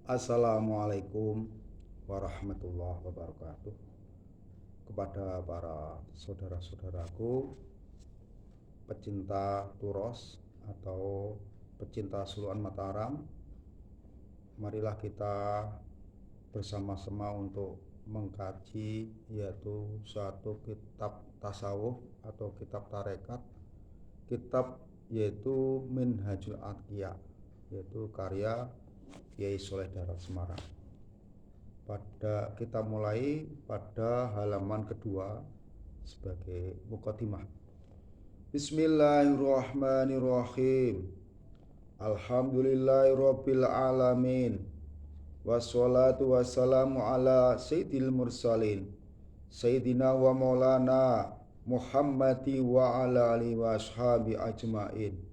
Assalamualaikum warahmatullahi wabarakatuh. Kepada para saudara-saudaraku pecinta Turos atau pecinta Suluan Mataram, marilah kita bersama-sama untuk mengkaji yaitu suatu kitab tasawuf atau kitab tarekat, kitab yaitu Minhajul Atqiya, yaitu karya Kiai Soleh Darat Semarang. Kita mulai pada halaman kedua sebagai muqaddimah. Bismillahirrahmanirrahim. Alhamdulillahirabbil alamin. Wassalatu wassalamu ala sayyidil mursalin sayyidina wa maulana Muhammadi wa ala alihi wa ashabi ajmain.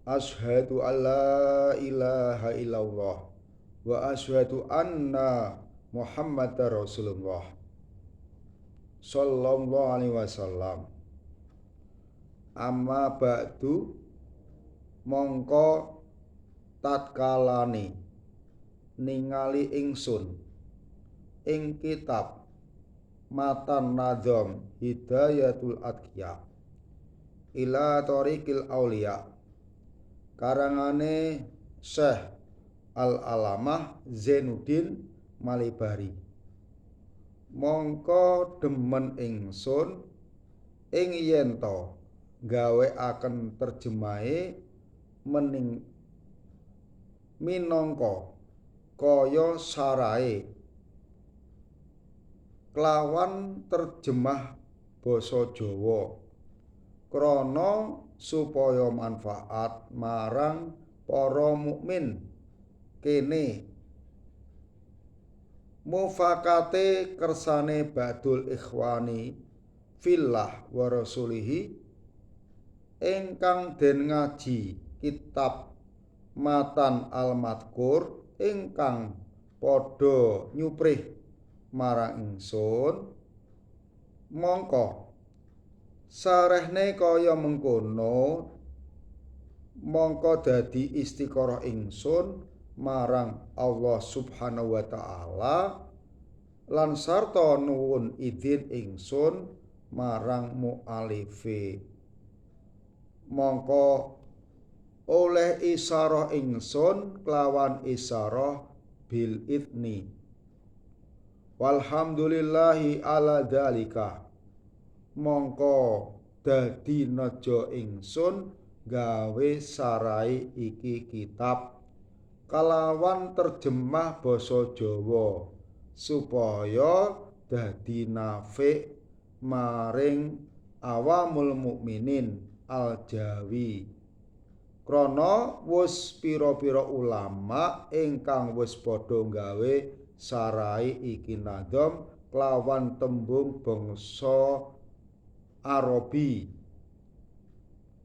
Asyhadu an la ilaha illallah wa asyhadu anna Muhammadar Rasulullah sallallahu alaihi wasallam. Amma ba'du, mongko tatkalane ningali ingsun ing kitab Matan Nadham Hidayatul Atqiya ila Thariqil Auliya karangane Syekh Al-Alamah Zainuddin Malibari. Mongko demen ingsun ing yen to gawekaken terjemahe minangka kaya sarahe kelawan terjemah basa Jawa krana supaya manfaat marang para mukmin. Kene mufakate kersane ba'dul ikhwani fillah wa rasulihi ingkang den ngaji kitab Matan al-Madhkur ingkang padha nyuprih marang ingsun, mongko sarehne kaya mengkono mongko dadi istiqoroh ingsun marang Allah Subhanahu wa ta'ala lan sarta nuwun idin ingsun marang mu'alife. Mongko oleh isyarah ingsun kelawan isyarah bil idni. Walhamdulillahi ala dzalika, mongko dadi nejo ingsun gawe sarai iki kitab kalawan terjemah basa Jawa supaya dadi nafi' maring awamul mukminin al-jawi. Krana wis pira-pira ulama ingkang wis padha gawe sarai iki nadham kelawan tembung bangsa Arabi.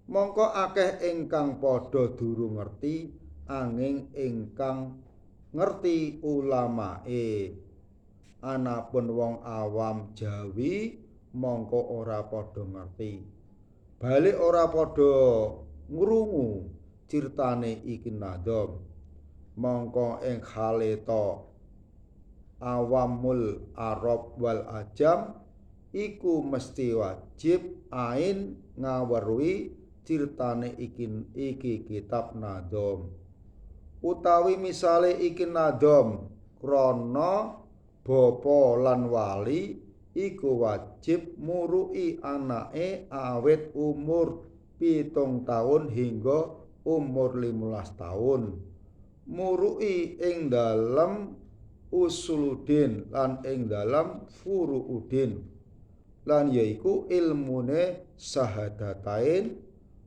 Mongko akeh ingkang padha durung ngerti, anging ingkang ngerti ulamae. Anapun wong awam Jawi mongko ora padha ngerti, balik ora padha ngrungu critane iki nadham. Mongko ing khaleta awamul Arab wal Ajam iku mesti wajib ain ngaweruhi critane iki kitab nadham. Utawi misale iki nadham krana bapa lan wali iku wajib muruki anake awit umur 7 taun hingga umur 15 taun. Muruki ing dalem usuluddin lan ing dalem furuuddin, lan yaiku ilmune syahadatain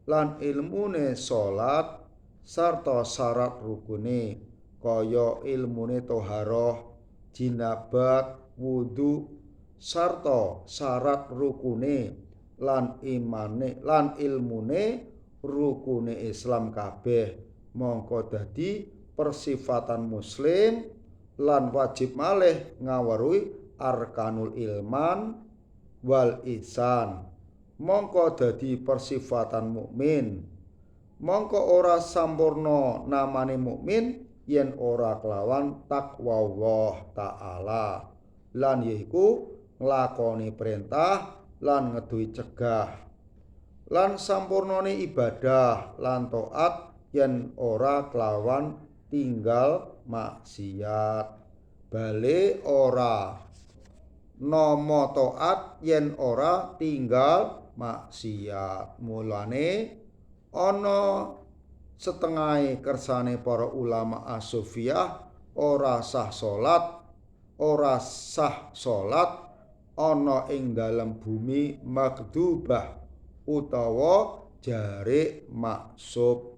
lan ilmune salat sarta syarat rukune kaya ilmune thaharah, jinabat, wudu sarta syarat rukune lan imane lan ilmune rukune Islam kabeh. Mongko dadi persifatan muslim lan wajib malih ngaweruhi arkanul ilman wal ihsan. Mongko dadi persifatan mukmin. Mongko ora sampurna namane mukmin yen ora kelawan takwa Allah taala lan yaiku nglakoni perintah lan ngeduwi cegah lan sampurnane ibadah lan taat yen ora kelawan tinggal maksiat bale ora nama taat yen ora tinggal maksiat mulane ana setengahe kersane para ulama as-sufiyah ora sah salat ana ing dalem bumi magdubah utawa jarik maksub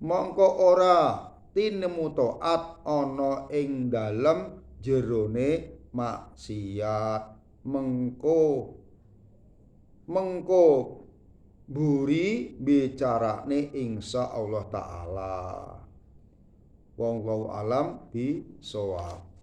mongko ora tinemu taat ana ing dalem jerone maksiat mengko buri bicarane insya Allah taala wallahu alam bisawab.